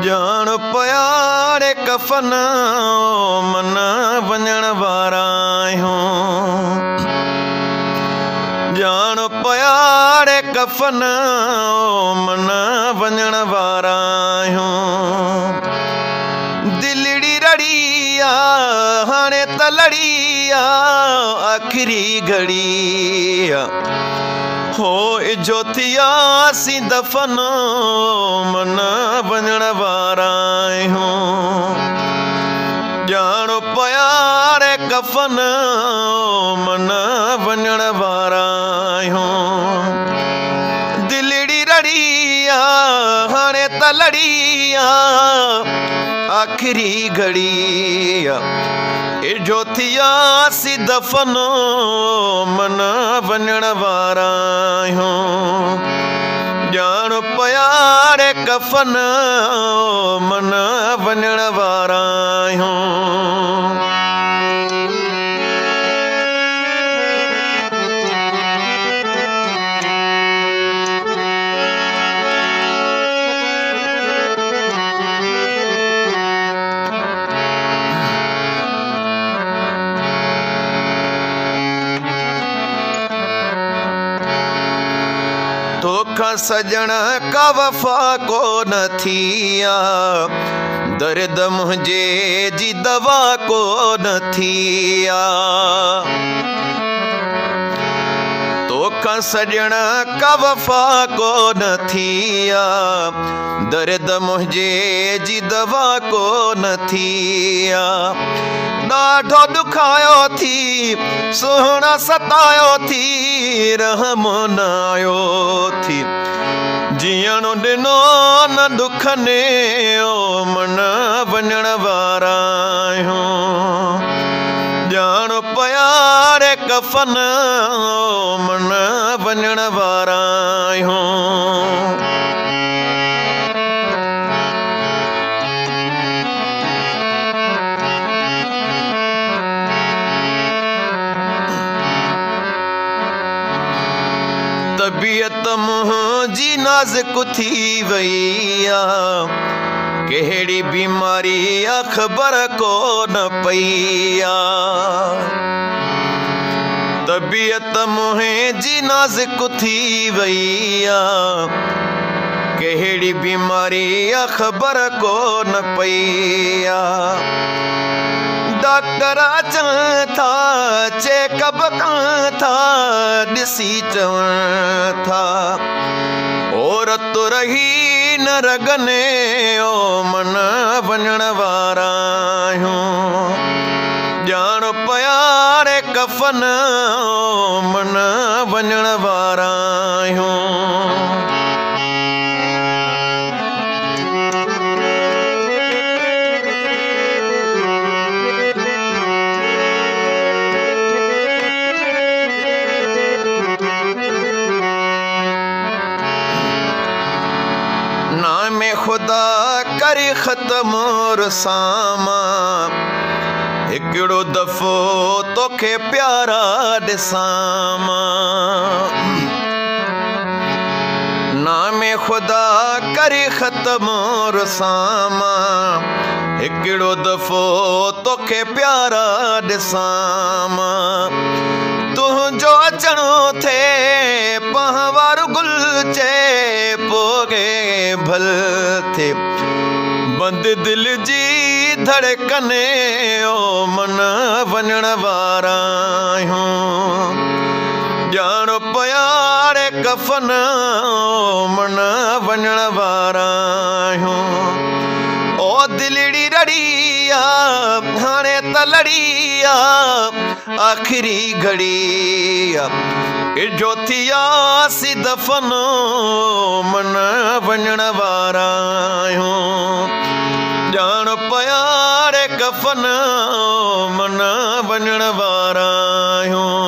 जान प्यारे कफन मन वञण वारा आहियूं। जान प्यारे कफन मन वञण वारा आहियूं। दिलड़ी रड़ी आ हाणे त लड़ी आ आखिरी घड़ी आ हो जो थियासी दफन मन वञण वारा आहियूं। ॼाण प्यारे कफन मन वञण वारा आहियूं। दिलड़ी रड़ी आ हाणे त लड़ी आ आखिरी घड़ी आ जो थियासी दफन मन वञण वारा आहियूं। ॼाण प्यारे कफन मन वञण वारा आहियूं। तोखा सजण का वफ़ा को न थिया दर्द मुझे जी दवा को न थिया। तोखा सजण का वफ़ा को न थिया दर्द मुझे जी दवा को न थिया। ॾाढो ॾुखायो थी सुहिणा सतायो थी रहम न आयो थी जीअण ॾिनो न दुख ने ओ मन वञण वारा आहियूं। ॼाण प्यारे कफन मन वञण वारा आहियूं। तबीयत मुंहिंजी नाज़ुक थी वई आ कहिड़ी बीमारी आ ख़बर को न पई आ। तबीयत मुंहिंजी नाज़ुक थी वई आ कहिड़ी बीमारी आ ख़बर को न पई आ। डॉक्टर अचनि था चेकअप कनि था ॾिसी चवनि था औरत रही न रगने ओ मन वञण वारा आहियूं। ॼाण प्यारे कफन मन वञण वारा आहियूं। नामे खुदा करे ख़त्म रसामा हिकिड़ो दफ़ो तोखे प्यारा ॾिसामा। नामे खुदा करे ख़त्म रसामा हिकिड़ो दफ़ो तोखे प्यारा ॾिसामा। तुंहिंजो अचणो थे पहवार गुल चे पोगे भल थे बंद दिल जी धड़कने ओ मन वञण वारा आहियूं। ॼाण प्यारे कफन मन वञण वारा आहियूं। ओ दिलड़ी रड़ी आ हाणे त लड़ी आ आखिरी घड़ी आ जो थियासी दफन मन वञण वारा आहियूं। ॼाण प्यारे कफन मन वञण वारा आहियूं।